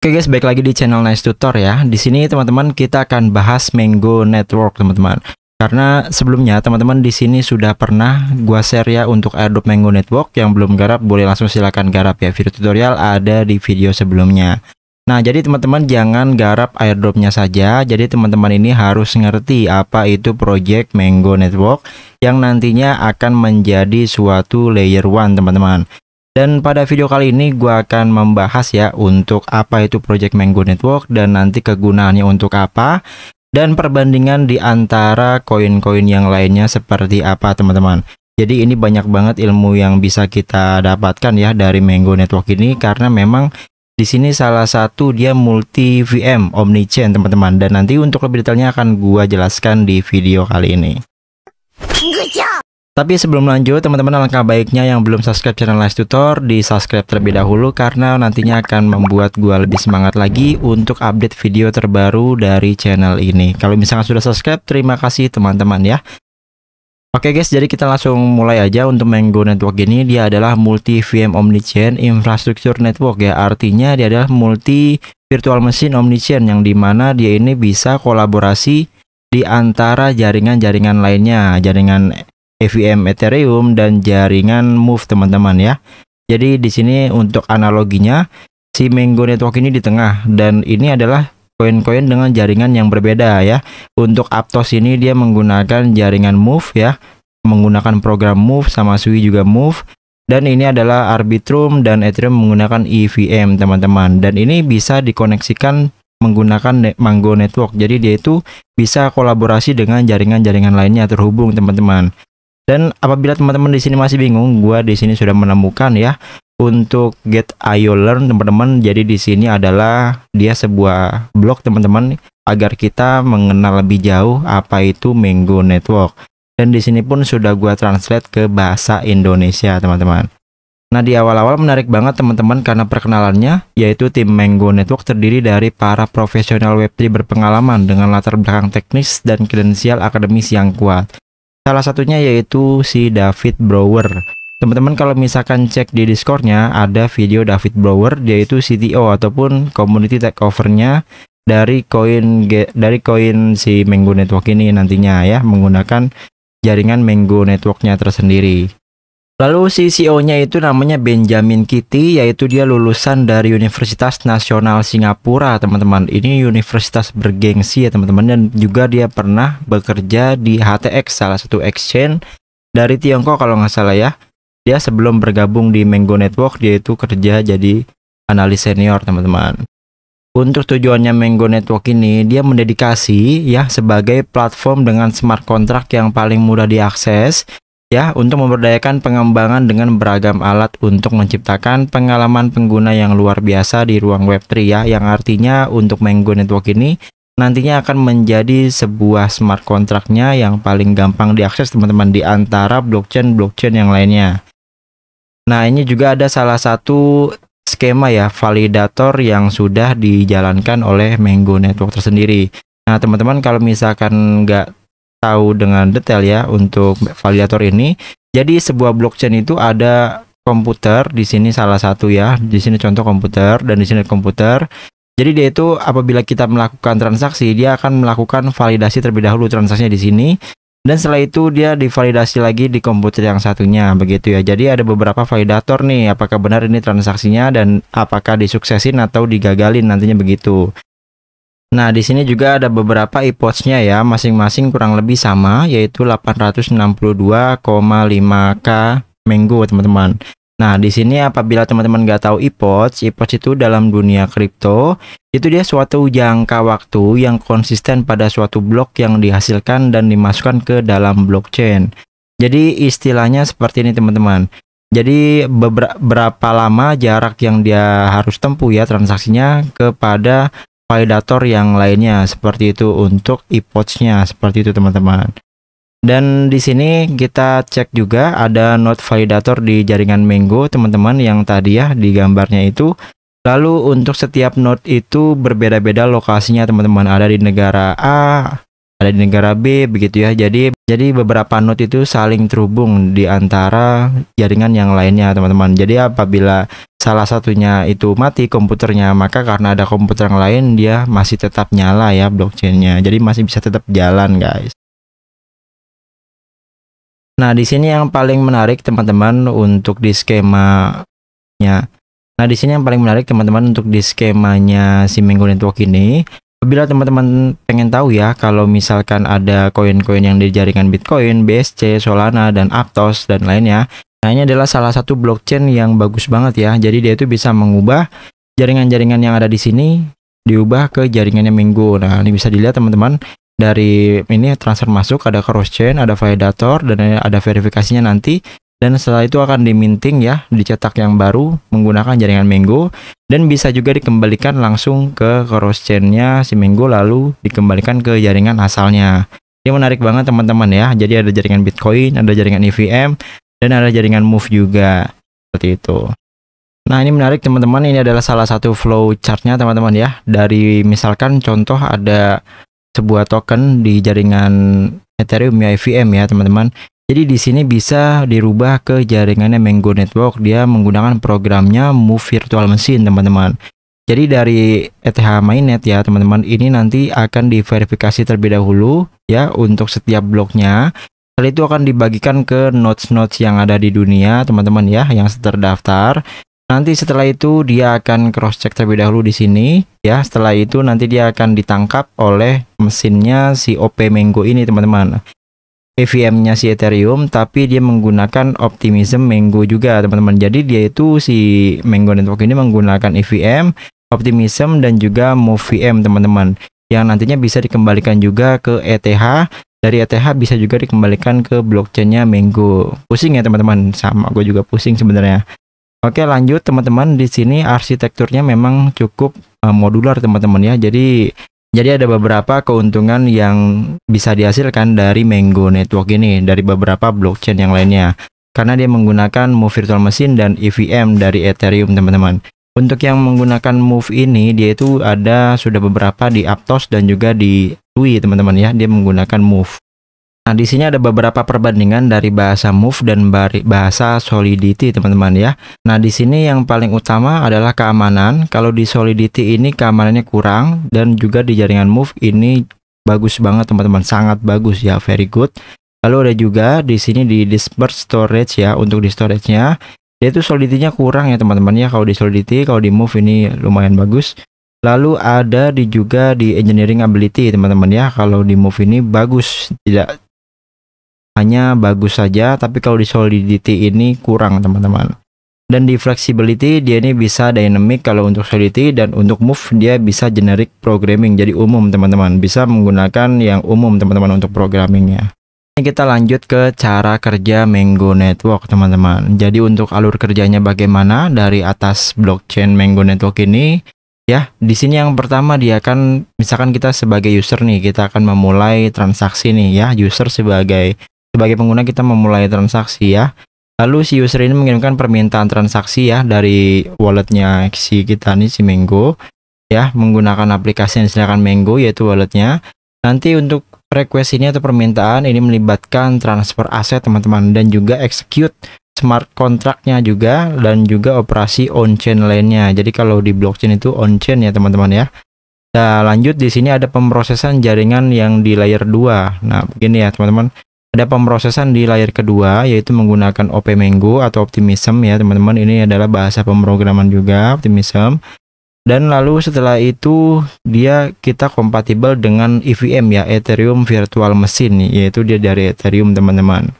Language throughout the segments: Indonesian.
Oke guys, balik lagi di channel Nice Tutor ya. Di sini teman-teman kita akan bahas Mango Network teman-teman. Karena sebelumnya teman-teman di sini sudah pernah gua share ya untuk airdrop Mango Network. Yang belum garap boleh langsung silakan garap ya. Video tutorial ada di video sebelumnya. Nah, jadi teman-teman jangan garap airdropnya saja. Jadi teman-teman ini harus ngerti apa itu project Mango Network yang nantinya akan menjadi suatu layer 1 teman-teman. Dan pada video kali ini gua akan membahas ya untuk apa itu project Mango Network dan nanti kegunaannya untuk apa dan perbandingan di antara koin-koin yang lainnya seperti apa teman-teman. Jadi ini banyak banget ilmu yang bisa kita dapatkan ya dari Mango Network ini karena memang di sini salah satu dia multi VM omnichain teman-teman, dan nanti untuk lebih detailnya akan gua jelaskan di video kali ini. Tapi sebelum lanjut teman-teman, alangkah baiknya yang belum subscribe channel Nice Tutor di subscribe terlebih dahulu karena nantinya akan membuat gua lebih semangat lagi untuk update video terbaru dari channel ini. Kalau misalnya sudah subscribe, terima kasih teman-teman ya. Oke guys, jadi kita langsung mulai aja. Untuk Mango Network ini dia adalah multi VM omnichain infrastructure network ya. Artinya dia adalah multi virtual machine omnichain yang dimana dia ini bisa kolaborasi di antara jaringan-jaringan lainnya, jaringan EVM Ethereum dan jaringan Move teman-teman ya. Jadi di sini untuk analoginya si Mango Network ini di tengah, dan ini adalah koin-koin dengan jaringan yang berbeda ya. Untuk Aptos ini dia menggunakan jaringan Move ya, menggunakan program Move, sama Sui juga Move. Dan ini adalah Arbitrum dan Ethereum menggunakan EVM teman-teman. Dan ini bisa dikoneksikan menggunakan Mango Network. Jadi dia itu bisa kolaborasi dengan jaringan-jaringan lainnya terhubung teman-teman. Dan apabila teman-teman di sini masih bingung, gua di sini sudah menemukan ya untuk Get.io Learn teman-teman. Jadi di sini adalah dia sebuah blog teman-teman agar kita mengenal lebih jauh apa itu Mango Network. Dan di sini pun sudah gua translate ke bahasa Indonesia teman-teman. Nah, di awal-awal menarik banget teman-teman karena perkenalannya, yaitu tim Mango Network terdiri dari para profesional Web3 berpengalaman dengan latar belakang teknis dan kredensial akademis yang kuat. Salah satunya yaitu si David Brower. Teman-teman kalau misalkan cek di Discord-nya ada video David Brower, dia itu CTO ataupun community takeover-nya dari koin si Mango Network ini nantinya ya, menggunakan jaringan Mango Network-nya tersendiri. Lalu si CEO-nya itu namanya Benjamin Kitty, yaitu dia lulusan dari Universitas Nasional Singapura teman-teman. Ini universitas bergengsi ya teman-teman, dan juga dia pernah bekerja di HTX, salah satu exchange dari Tiongkok kalau nggak salah ya. Dia sebelum bergabung di Mango Network dia itu kerja jadi analis senior teman-teman. Untuk tujuannya Mango Network ini dia mendedikasi ya sebagai platform dengan smart contract yang paling mudah diakses ya, untuk memberdayakan pengembangan dengan beragam alat untuk menciptakan pengalaman pengguna yang luar biasa di ruang Web3 ya, yang artinya untuk Mango Network ini nantinya akan menjadi sebuah smart contract-nya yang paling gampang diakses teman-teman di antara blockchain yang lainnya. Nah, ini juga ada salah satu skema ya validator yang sudah dijalankan oleh Mango Network tersendiri. Nah, teman-teman kalau misalkan nggak tahu dengan detail ya untuk validator ini, jadi sebuah blockchain itu ada komputer di sini salah satu ya, di sini contoh komputer dan di sini komputer. Jadi dia itu apabila kita melakukan transaksi dia akan melakukan validasi terlebih dahulu transaksinya di sini, dan setelah itu dia divalidasi lagi di komputer yang satunya begitu ya. Jadi ada beberapa validator nih, apakah benar ini transaksinya dan apakah disuksesin atau digagalin nantinya begitu. Nah, di sini juga ada beberapa epochs-nya ya, masing-masing kurang lebih sama, yaitu 862,5k Mango teman-teman. Nah, di sini apabila teman-teman nggak tahu epochs itu dalam dunia kripto itu dia suatu jangka waktu yang konsisten pada suatu blok yang dihasilkan dan dimasukkan ke dalam blockchain. Jadi istilahnya seperti ini teman-teman. Jadi berapa lama jarak yang dia harus tempuh ya transaksinya kepada validator yang lainnya, seperti itu untuk epochs-nya seperti itu teman-teman. Dan di sini kita cek juga ada node validator di jaringan Mango teman-teman yang tadi ya di gambarnya itu. Lalu untuk setiap node itu berbeda-beda lokasinya teman-teman, ada di negara A, ada di negara B begitu ya. Jadi beberapa node itu saling terhubung di antara jaringan yang lainnya teman-teman. Jadi apabila salah satunya itu mati komputernya, maka karena ada komputer yang lain dia masih tetap nyala ya blockchainnya. Jadi masih bisa tetap jalan, guys. Nah, di sini yang paling menarik teman-teman untuk di skemanya. Nah, di sini yang paling menarik teman-teman untuk di skemanya si Mango Network ini. Apabila teman-teman pengen tahu ya, kalau misalkan ada koin-koin yang di jaringan Bitcoin, BSC, Solana, dan Aptos, dan lainnya. Nah, ini adalah salah satu blockchain yang bagus banget ya. Jadi dia itu bisa mengubah jaringan-jaringan yang ada di sini, diubah ke jaringannya Mango. Nah, ini bisa dilihat teman-teman. Dari ini transfer masuk, ada cross chain, ada validator, dan ada verifikasinya nanti. Dan setelah itu akan diminting ya, dicetak yang baru menggunakan jaringan Mango. Dan bisa juga dikembalikan langsung ke cross chain-nya si Mango, lalu dikembalikan ke jaringan asalnya. Ini menarik banget teman-teman ya. Jadi ada jaringan Bitcoin, ada jaringan EVM, dan ada jaringan Move juga. Seperti itu. Nah, ini menarik teman-teman. Ini adalah salah satu flow chart-nya teman-teman ya. Dari misalkan contoh ada sebuah token di jaringan Ethereum ya, EVM ya teman-teman. Jadi di sini bisa dirubah ke jaringannya Mango Network. Dia menggunakan programnya Move Virtual Machine teman-teman. Jadi dari ETH mainnet ya teman-teman, ini nanti akan diverifikasi terlebih dahulu ya untuk setiap bloknya. Setelah itu akan dibagikan ke nodes-nodes yang ada di dunia teman-teman ya, yang terdaftar. Nanti setelah itu dia akan cross check terlebih dahulu di sini ya. Setelah itu nanti dia akan ditangkap oleh mesinnya si OP Mango ini teman-teman. EVM-nya si Ethereum, tapi dia menggunakan Optimism Mango juga teman-teman. Jadi dia itu si Mango Network ini menggunakan EVM, Optimism, dan juga MoveVM teman-teman. Yang nantinya bisa dikembalikan juga ke ETH. Dari ETH bisa juga dikembalikan ke blockchainnya Mango. Pusing ya teman-teman, sama gue juga pusing sebenarnya. Oke, lanjut teman-teman. Di sini arsitekturnya memang cukup modular teman-teman ya. Jadi ada beberapa keuntungan yang bisa dihasilkan dari Mango Network ini dari beberapa blockchain yang lainnya. Karena dia menggunakan Move Virtual Machine dan EVM dari Ethereum teman-teman. Untuk yang menggunakan Move ini dia itu ada sudah beberapa di Aptos dan juga di Sui teman-teman ya. Dia menggunakan Move. Nah, di sini ada beberapa perbandingan dari bahasa Move dan bahasa Solidity, teman-teman ya. Nah, di sini yang paling utama adalah keamanan. Kalau di Solidity ini keamanannya kurang, dan juga di jaringan Move ini bagus banget, teman-teman. Sangat bagus ya, very good. Lalu ada juga di sini di Dispersed Storage ya, untuk di storage-nya. Dia itu Solidity-nya kurang ya, teman-teman ya. Kalau di Solidity, kalau di Move ini lumayan bagus. Lalu ada juga di Engineering Ability, teman-teman ya. Kalau di Move ini bagus, tidak hanya bagus saja, tapi kalau di Solidity ini kurang teman-teman. Dan di Flexibility dia ini bisa dynamic kalau untuk Solidity, dan untuk Move dia bisa generic programming, jadi umum teman-teman. Bisa menggunakan yang umum teman-teman untuk programmingnya. Ini kita lanjut ke cara kerja Mango Network teman-teman. Jadi untuk alur kerjanya bagaimana dari atas blockchain Mango Network ini ya. Di sini yang pertama dia akan, misalkan kita sebagai user nih, kita akan memulai transaksi nih ya. User sebagai pengguna kita memulai transaksi ya. Lalu si user ini mengirimkan permintaan transaksi ya dari walletnya si kita nih, si Mango ya, menggunakan aplikasi yang disediakan Mango yaitu walletnya. Nanti untuk request ini atau permintaan ini melibatkan transfer aset teman-teman, dan juga execute smart contract-nya juga, dan juga operasi on-chain lainnya. Jadi kalau di blockchain itu on-chain ya teman-teman ya. Nah, lanjut di sini ada pemrosesan jaringan yang di layer 2. Nah, begini ya teman-teman. Ada pemrosesan di layer kedua yaitu menggunakan OP Mango atau Optimism ya teman-teman. Ini adalah bahasa pemrograman juga, Optimism. Dan lalu setelah itu kita kompatibel dengan EVM ya, Ethereum Virtual Machine, yaitu dia dari Ethereum teman-teman.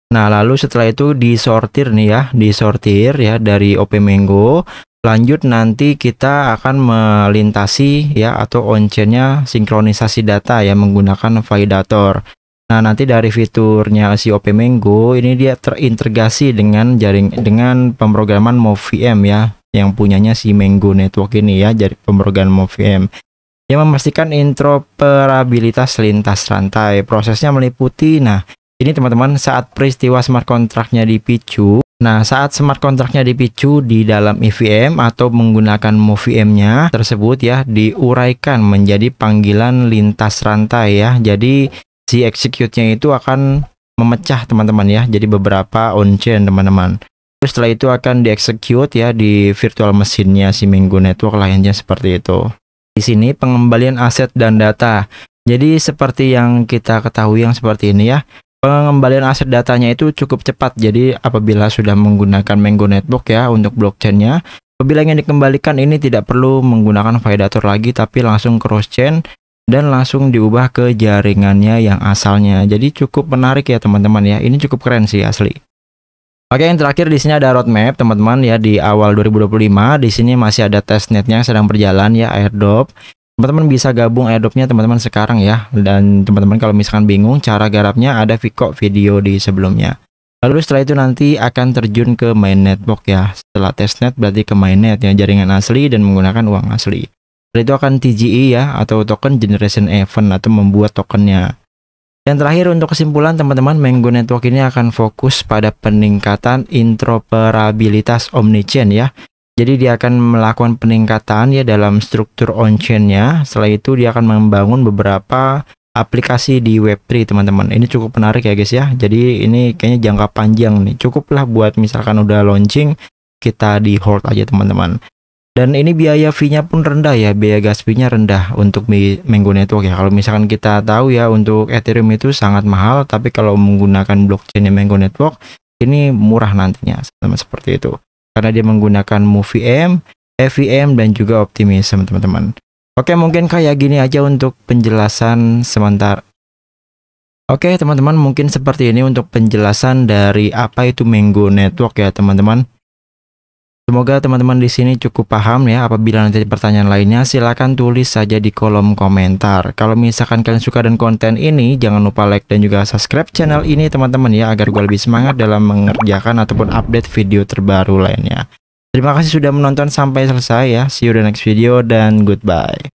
Nah, lalu setelah itu disortir nih ya, disortir ya dari OP Mango. Lanjut nanti kita akan melintasi ya atau on-chain-nya sinkronisasi data ya menggunakan validator. Nah, nanti dari fiturnya si OP Mango ini dia terintegrasi dengan dengan pemrograman MoveVM ya, yang punyanya si Mango Network ini ya, jadi pemrograman MoveVM yang memastikan interoperabilitas lintas rantai. Prosesnya meliputi, nah ini teman-teman, saat peristiwa smart contract-nya dipicu. Nah, saat smart contract-nya dipicu di dalam EVM atau menggunakan MoveVM-nya tersebut ya, diuraikan menjadi panggilan lintas rantai ya. Jadi si execute-nya itu akan memecah teman-teman ya, jadi beberapa on-chain teman-teman. Terus setelah itu akan dieksekut ya di virtual mesinnya si Mango Network lainnya seperti itu. Di sini pengembalian aset dan data. Jadi seperti yang kita ketahui yang seperti ini ya. Pengembalian aset datanya itu cukup cepat. Jadi apabila sudah menggunakan Mango Network ya untuk blockchainnya, apabila yang dikembalikan ini tidak perlu menggunakan validator lagi, tapi langsung cross chain dan langsung diubah ke jaringannya yang asalnya. Jadi cukup menarik ya teman-teman ya. Ini cukup keren sih asli. Oke, yang terakhir di sini ada roadmap teman-teman ya di awal 2025. Di sini masih ada testnetnya sedang berjalan ya, airdrop. Teman-teman bisa gabung airdropnya teman-teman sekarang ya. Dan teman-teman kalau misalkan bingung cara garapnya, ada kok video di sebelumnya. Lalu setelah itu nanti akan terjun ke main network ya. Setelah testnet berarti ke mainnet ya, jaringan asli dan menggunakan uang asli. Setelah itu akan TGE ya, atau token generation event, atau membuat tokennya. Dan terakhir untuk kesimpulan teman-teman, Mango Network ini akan fokus pada peningkatan interoperabilitas omnichain ya. Jadi dia akan melakukan peningkatan ya dalam struktur on-chain-nya. Setelah itu dia akan membangun beberapa aplikasi di Web3 teman-teman. Ini cukup menarik ya guys ya. Jadi ini kayaknya jangka panjang nih. Cukuplah buat misalkan udah launching, kita di hold aja teman-teman. Dan ini biaya fee-nya pun rendah ya. Biaya gas fee-nya rendah untuk Mango Network ya. Kalau misalkan kita tahu ya untuk Ethereum itu sangat mahal. Tapi kalau menggunakan blockchain Mango Network, ini murah nantinya. Seperti itu. Karena dia menggunakan MoveVM, EVM, dan juga Optimism teman-teman. Oke, mungkin kayak gini aja untuk penjelasan sementara. Oke teman-teman, mungkin seperti ini untuk penjelasan dari apa itu Mango Network ya teman-teman. Semoga teman-teman di sini cukup paham ya. Apabila nanti ada pertanyaan lainnya, silahkan tulis saja di kolom komentar. Kalau misalkan kalian suka dengan konten ini, jangan lupa like dan juga subscribe channel ini teman-teman ya, agar gue lebih semangat dalam mengerjakan ataupun update video terbaru lainnya. Terima kasih sudah menonton sampai selesai ya. See you the next video dan goodbye.